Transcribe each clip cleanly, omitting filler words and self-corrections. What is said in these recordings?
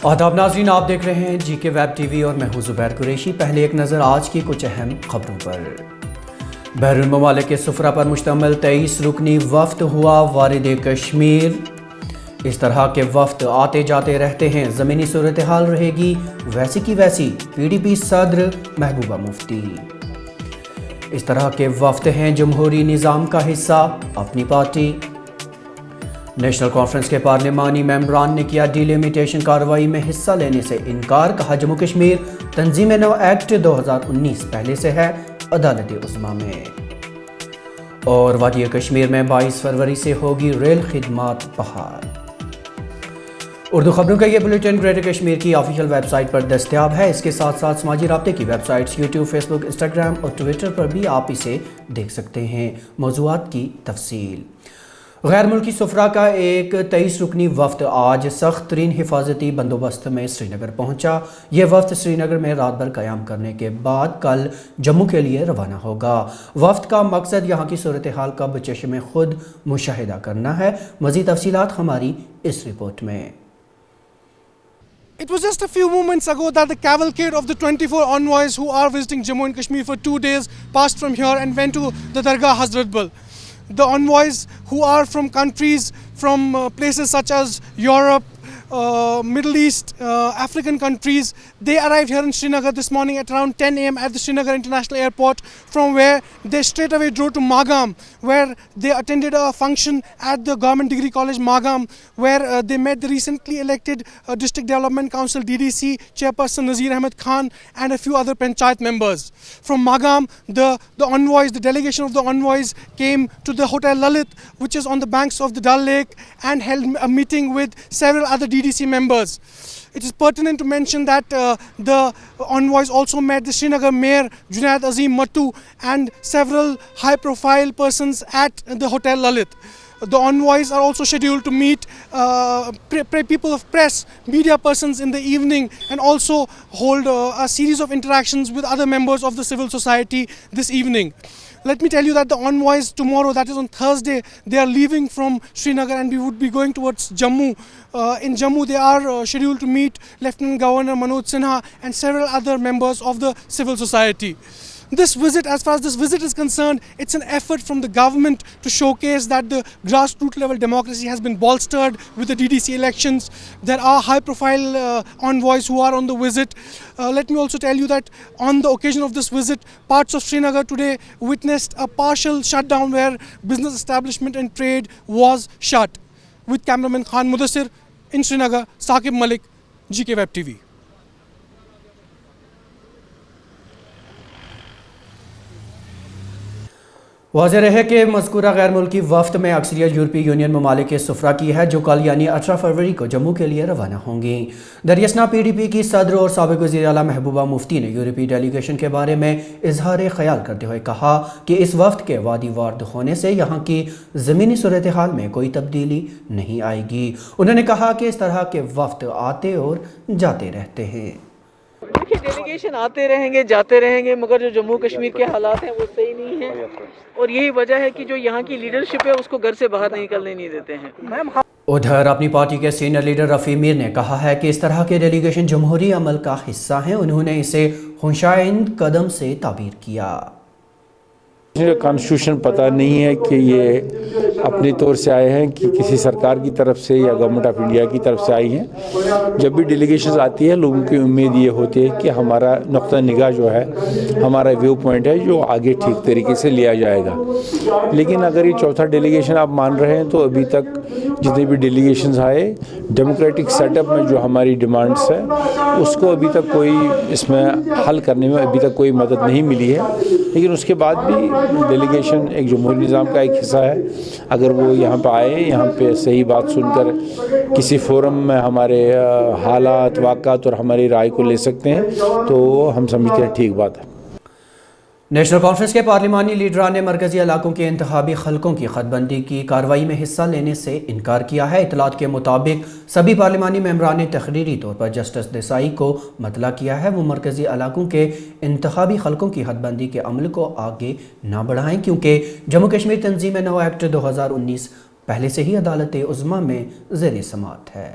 آداب ناظرین، آپ دیکھ رہے ہیں جی کے ویب ٹی وی اور میں ہوں زبیر قریشی۔ پہلے ایک نظر آج کی کچھ اہم خبروں پر۔ بیرون ممالک کے سفراء پر مشتمل 23 رکنی وفد ہوا وارد کشمیر۔ اس طرح کے وفد آتے جاتے رہتے ہیں، زمینی صورتحال رہے گی ویسی کی ویسی، پی ڈی پی صدر محبوبہ مفتی۔ اس طرح کے وفد ہیں جمہوری نظام کا حصہ اپنی پارٹی۔ نیشنل کانفرنس کے پارلیمانی ممبران نے کیا ڈی لیمیٹیشن کارروائی میں حصہ لینے سے انکار، کہا جموں کشمیر تنظیم نو ایکٹ 2019 پہلے سے ہے عدالت عظمیٰ میں۔ اور وادی کشمیر میں 22 فروری سے ہوگی ریل خدمات بحال۔ اردو خبروں کا یہ بلیٹن گریٹر کشمیر کی آفیشیل ویب سائٹ پر دستیاب ہے۔ اس کے ساتھ ساتھ سماجی رابطے کی ویب سائٹس یوٹیوب، فیس بک، انسٹاگرام اور ٹویٹر پر بھی آپ اسے دیکھ سکتے ہیں۔ موضوعات کی تفصیل۔ غیر ملکی سفراء کا ایک 23 رکنی وفد آج سخت ترین حفاظتی بندوبست میں سری نگر پہنچا۔ یہ وفد سری نگر میں رات بھر قیام کرنے کے بعد کل جموں کے لیے روانہ ہوگا۔ وفد کا مقصد یہاں کی صورتحال کا بچشم خود مشاہدہ کرنا ہے۔ مزید تفصیلات ہماری اس رپورٹ میں۔ It was just a few moments ago that the cavalcade of the 24 envoys who are visiting Jammu and Kashmir for 2 days passed from here and went to the Dargah Hazrat Bal. The envoys who are from countries from places such as Europe, Middle East, African countries, they arrived here in Srinagar this morning at around 10 a.m. at the Srinagar International Airport, from where they straight away drove to Magam, where they attended a function at the Government Degree College Magam, where they met the recently elected District Development Council DDC Chairperson Nazir Ahmed Khan and a few other Panchayat members. From Magam, the envoys, the delegation of the envoys came to the Hotel Lalit, which is on the banks of the Dal Lake, and held a meeting with several other DDC members. It is pertinent to mention that the envoys also met the Srinagar Mayor Junaid Azim Mattu and several high-profile persons at the Hotel Lalit. The envoys are also scheduled to meet people of press, media persons in the evening, and also hold a series of interactions with other members of the civil society this evening. Let me tell you that the envoys tomorrow, that is on Thursday, they are leaving from Srinagar and we would be going towards Jammu. In Jammu, they are scheduled to meet Lieutenant Governor Manoj Sinha and several other members of the civil society. This visit, as far as this visit is concerned, it's an effort from the government to showcase that the grassroots level democracy has been bolstered with the DDC elections. There are high profile envoys who are on the visit. Let me also tell you that on the occasion of this visit, parts of Srinagar today witnessed a partial shutdown where business establishment and trade was shut. With cameraman Khan Mudassir in Srinagar, Saqib Malik, GK Web TV. واضح رہے کہ مذکورہ غیر ملکی وفد میں اکثریت یورپی یونین ممالک کے سفراء کی ہے، جو کل یعنی 18 فروری کو جموں کے لیے روانہ ہوں گی۔ دریاسنا پی ڈی پی کی صدر اور سابق وزیر اعلیٰ محبوبہ مفتی نے یورپی ڈیلیگیشن کے بارے میں اظہار خیال کرتے ہوئے کہا کہ اس وفد کے وادی وارد ہونے سے یہاں کی زمینی صورتحال میں کوئی تبدیلی نہیں آئے گی۔ انہوں نے کہا کہ اس طرح کے وفد آتے اور جاتے رہتے ہیں۔ دیکھیے، ڈیلیگیشن آتے رہیں گے جاتے رہیں گے، مگر جو جموں کشمیر کے حالات ہیں وہ صحیح نہیں ہیں، اور یہی وجہ ہے کہ جو یہاں کی لیڈرشپ ہے اس کو گھر سے باہر نکلنے نہیں دیتے ہیں۔ ادھر اپنی پارٹی کے سینئر لیڈر رفیع میر نے کہا ہے کہ اس طرح کے ڈیلیگیشن جمہوری عمل کا حصہ ہیں۔ انہوں نے اسے خونشائند قدم سے تعبیر کیا۔ کانسٹیٹیوشن پتہ نہیں ہے کہ یہ اپنے طور سے آئے ہیں کہ کسی سرکار کی طرف سے یا گورنمنٹ آف انڈیا کی طرف سے آئی ہیں۔ جب بھی ڈیلیگیشنز آتی ہے، لوگوں کی امید یہ ہوتی ہے کہ ہمارا نقطہ نگاہ جو ہے، ہمارا ویو پوائنٹ ہے جو آگے ٹھیک طریقے سے لیا جائے گا۔ لیکن اگر یہ چوتھا ڈیلیگیشن آپ مان رہے ہیں تو ابھی تک جتنے بھی ڈیلیگیشنز آئے، ڈیموکریٹک سیٹ اپ میں جو ہماری ڈیمانڈس ہے اس کو ابھی تک کوئی اس میں حل کرنے میں ابھی تک کوئی مدد نہیں ملی ہے۔ لیکن اس کے بعد بھی ڈیلیگیشن ایک جمہوری نظام کا ایک حصہ ہے۔ اگر وہ یہاں پہ آئے، یہاں پہ صحیح بات سن کر کسی فورم میں ہمارے حالات، واقعات اور ہماری رائے کو لے سکتے ہیں تو ہم سمجھتے ہیں ٹھیک بات ہے۔ نیشنل کانفرنس کے پارلیمانی لیڈران نے مرکزی علاقوں کے انتخابی حلقوں کی خط بندی کی کارروائی میں حصہ لینے سے انکار کیا ہے۔ اطلاعات کے مطابق سبھی پارلیمانی ممبران نے تقریری طور پر جسٹس دیسائی کو مطلع کیا ہے وہ مرکزی علاقوں کے انتخابی حلقوں کی خط بندی کے عمل کو آگے نہ بڑھائیں، کیونکہ جموں کشمیر تنظیم نو ایکٹ 2019 پہلے سے ہی عدالت عظمیٰ میں زیر سماعت ہے۔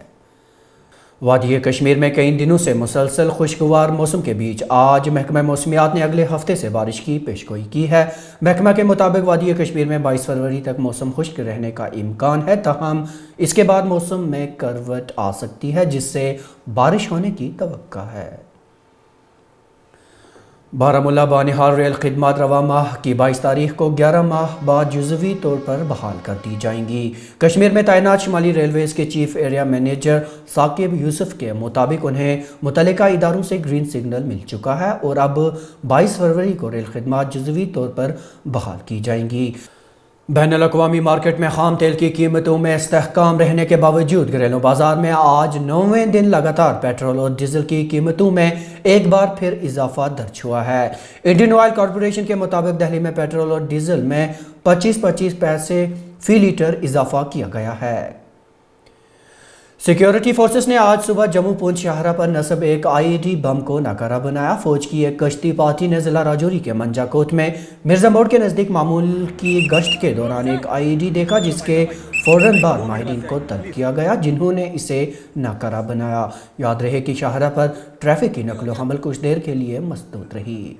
وادی کشمیر میں کئی دنوں سے مسلسل خوشگوار موسم کے بیچ آج محکمہ موسمیات نے اگلے ہفتے سے بارش کی پیشگوئی کی ہے۔ محکمہ کے مطابق وادی کشمیر میں 22 فروری تک موسم خشک رہنے کا امکان ہے، تاہم اس کے بعد موسم میں کروٹ آ سکتی ہے جس سے بارش ہونے کی توقع ہے۔ بارہمولہ بانہال ریل خدمات رواں ماہ کی 22 تاریخ کو 11 ماہ بعد جزوی طور پر بحال کر دی جائیں گی۔ کشمیر میں تعینات شمالی ریلویز کے چیف ایریا مینیجر ثاقب یوسف کے مطابق انہیں متعلقہ اداروں سے گرین سگنل مل چکا ہے اور اب 22 فروری کو ریل خدمات جزوی طور پر بحال کی جائیں گی۔ بین الاقوامی مارکیٹ میں خام تیل کی قیمتوں میں استحکام رہنے کے باوجود گھریلو بازار میں آج 9ویں دن لگاتار پیٹرول اور ڈیزل کی قیمتوں میں ایک بار پھر اضافہ درج ہوا ہے۔ انڈین آئل کارپوریشن کے مطابق دہلی میں پیٹرول اور ڈیزل میں 25 پیسے فی لیٹر اضافہ کیا گیا ہے۔ سیکیورٹی فورسز نے آج صبح جموں پونچھ شاہراہ پر نصب ایک IED بم کو ناکارہ بنایا۔ فوج کی ایک کشتی پارٹی نے ضلع راجوری کے منجا کوٹ میں مرزا موڑ کے نزدیک معمول کی گشت کے دوران ایک IED دیکھا جس کے فوراً بعد ماہرین کو طلب کیا گیا جنہوں نے اسے ناکارہ بنایا۔ یاد رہے کہ شاہراہ پر ٹریفک کی نقل و حمل کچھ دیر کے لیے مسدود رہی۔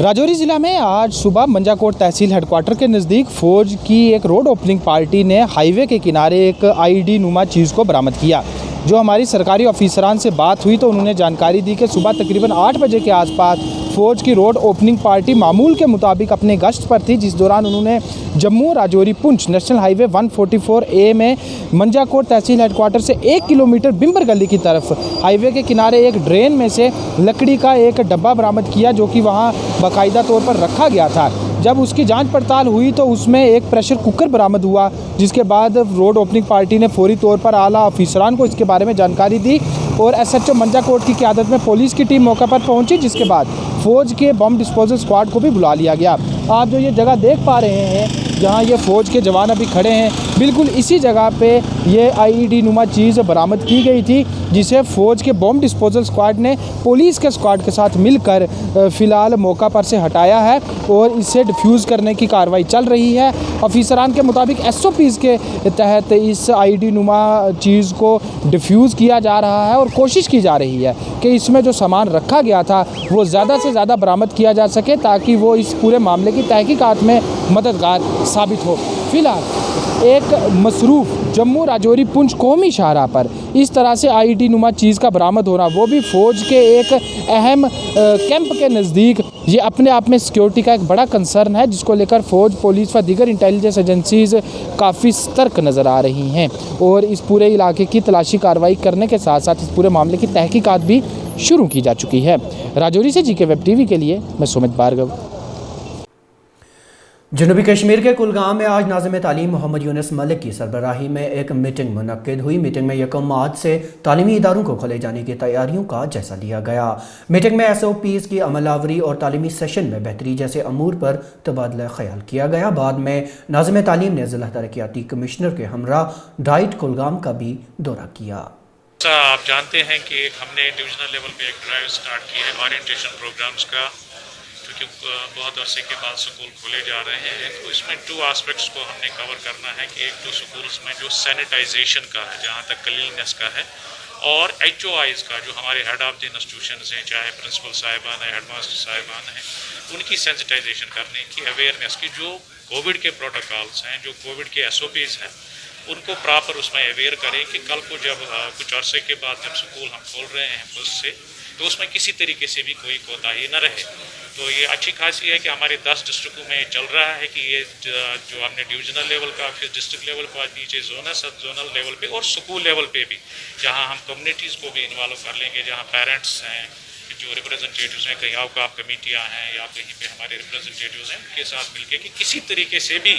راجوری ضلع میں آج صبح منجا کوٹ تحصیل ہیڈ کوارٹر کے نزدیک فوج کی ایک روڈ اوپننگ پارٹی نے ہائی وے کے کنارے ایک IED نما چیز کو برآمد کیا۔ جو ہماری سرکاری آفیسران سے بات ہوئی تو انہوں نے جانکاری دی کہ صبح تقریباً 8 بجے کے آس پاس فوج کی روڈ اوپننگ پارٹی معمول کے مطابق اپنے گشت پر تھی، جس دوران انہوں نے جموں راجوری پونچھ نیشنل ہائی وے 144A میں منجا کوٹ تحصیل ہیڈ کوارٹر سے 1 کلومیٹر بمبر گلی کی طرف ہائی وے کے کنارے ایک ڈرین میں سے لکڑی کا ایک ڈبہ برآمد کیا جو کہ وہاں باقاعدہ طور پر رکھا گیا تھا۔ جب اس کی جانچ پڑتال ہوئی تو اس میں ایک پریشر کوکر برآمد ہوا، جس کے بعد روڈ اوپننگ پارٹی نے فوری طور پر اعلیٰ آفیسران کو اس کے بارے میں جانکاری دی اور SHO منجا کوٹ کی قیادت میں پولیس کی ٹیم موقع پر پہنچی، جس کے بعد فوج کے بم ڈسپوزل اسکواڈ کو بھی بلا لیا گیا۔ آپ جو یہ جگہ دیکھ پا رہے ہیں جہاں یہ فوج کے جوان ابھی کھڑے ہیں، بالکل اسی جگہ پہ یہ IED نما چیز برآمد کی گئی تھی جسے فوج کے بم ڈسپوزل اسکواڈ نے پولیس کے اسکواڈ کے ساتھ مل کر فی الحال موقع پر سے ہٹایا ہے اور اسے ڈیفیوز کرنے کی کارروائی چل رہی ہے۔ آفیسران کے مطابق SOPs کے تحت اس IED نما چیز کو ڈیفیوز کیا جا رہا ہے اور کوشش کی جا رہی ہے کہ اس میں جو سامان رکھا گیا تھا وہ زیادہ سے زیادہ برآمد کیا جا سکے تاکہ وہ اس پورے معاملے کی تحقیقات میں مددگار ثابت ہو۔ فی الحال ایک مصروف جموں راجوری پونچھ قومی شاہراہ پر اس طرح سے IED نما چیز کا برآمد ہونا، وہ بھی فوج کے ایک اہم کیمپ کے نزدیک، یہ اپنے آپ میں سیکیورٹی کا ایک بڑا کنسرن ہے جس کو لے کر فوج، پولیس و دیگر انٹیلیجنس ایجنسیز کافی سترک نظر آ رہی ہیں اور اس پورے علاقے کی تلاشی کارروائی کرنے کے ساتھ ساتھ اس پورے معاملے کی تحقیقات بھی شروع کی جا چکی ہے۔ راجوری سے GK ویب TV کے لیے میں سومت بھارگو۔ جنوبی کشمیر کے کلگام میں آج ناظم تعلیم محمد یونس ملک کی سربراہی میں ایک میٹنگ منعقد ہوئی۔ میٹنگ میں 1 مارچ سے تعلیمی اداروں کو کھولے جانے کی تیاریوں کا جائزہ لیا گیا۔ میٹنگ میں SOPs کی عمل آوری اور تعلیمی سیشن میں بہتری جیسے امور پر تبادلہ خیال کیا گیا۔ بعد میں ناظم تعلیم نے ضلع ترقیاتی کمشنر کے ہمراہ ڈائٹ کلگام کا بھی دورہ کیا۔ آپ جانتے ہیں کہ ہم نے ڈویژنل لیول پہ ایک ڈرائیو سٹارٹ کی ہے اورینٹیشن پروگرامز کا، کیونکہ بہت عرصے کے بعد سکول کھولے جا رہے ہیں۔ تو اس میں 2 آسپیکٹس کو ہم نے کور کرنا ہے کہ ایک تو سکولز میں جو سینیٹائزیشن کا ہے، جہاں تک کلیننس کا ہے، اور HOIs کا جو ہمارے ہیڈ آف دی انسٹیٹیوشنز ہیں، چاہے پرنسپل صاحبان ہیں، ہیڈ ماسٹر صاحبان ہیں، ان کی سینسٹائزیشن کرنے کی، اویئرنیس کی، جو کووڈ کے پروٹوکالز ہیں، جو کووڈ کے SOPs ہیں، ان کو پراپر اس میں اویئر کریں کہ کل کو جب کچھ عرصے کے بعد جب سکول ہم کھول رہے ہیں فرسٹ سے، تو اس میں کسی طریقے سے بھی کوئی کوتاہی نہ رہے۔ تو یہ اچھی خاصی ہے کہ ہمارے 10 ڈسٹرکوں میں چل رہا ہے کہ یہ جو ہم نے ڈویژنل لیول کا، پھر ڈسٹرکٹ لیول پر، نیچے زونل سب زونل لیول پہ اور اسکول لیول پہ بھی، جہاں ہم کمیونٹیز کو بھی انوالو کر لیں گے، جہاں پیرنٹس ہیں، جو ریپرزنٹیٹیوز ہیں، کہیں اوقاف کمیٹیاں ہیں یا کہیں پہ ہمارے ریپرزنٹیٹیوز ہیں، ان کے ساتھ مل کے کہ کسی طریقے سے بھی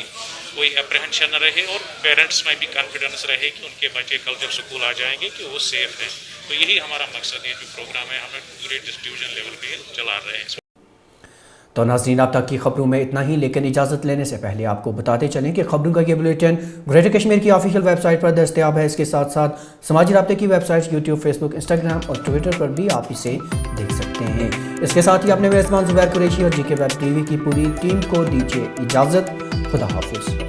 کوئی اپریہنشن نہ رہے اور پیرنٹس میں بھی کانفیڈنس رہے کہ ان کے بچے کل جب سکول آ جائیں گے کہ وہ سیف ہیں۔ تو یہی ہمارا مقصد ہے، جو پروگرام ہے ہم پورے ڈویژن لیول پہ چلا رہے ہیں۔ تو ناظرین اب تک کی خبروں میں اتنا ہی، لیکن اجازت لینے سے پہلے آپ کو بتاتے چلیں کہ خبروں کا یہ بلیٹن گریٹر کشمیر کی آفیشیل ویب سائٹ پر دستیاب ہے۔ اس کے ساتھ ساتھ سماجی رابطے کی website YouTube، Facebook، Instagram اور Twitter پر بھی آپ اسے دیکھ سکتے ہیں۔ اس کے ساتھ ہی اپنے میزبان زبیر قریشی اور GK ویب TV کی پوری ٹیم کو دیجیے اجازت۔ خدا حافظ.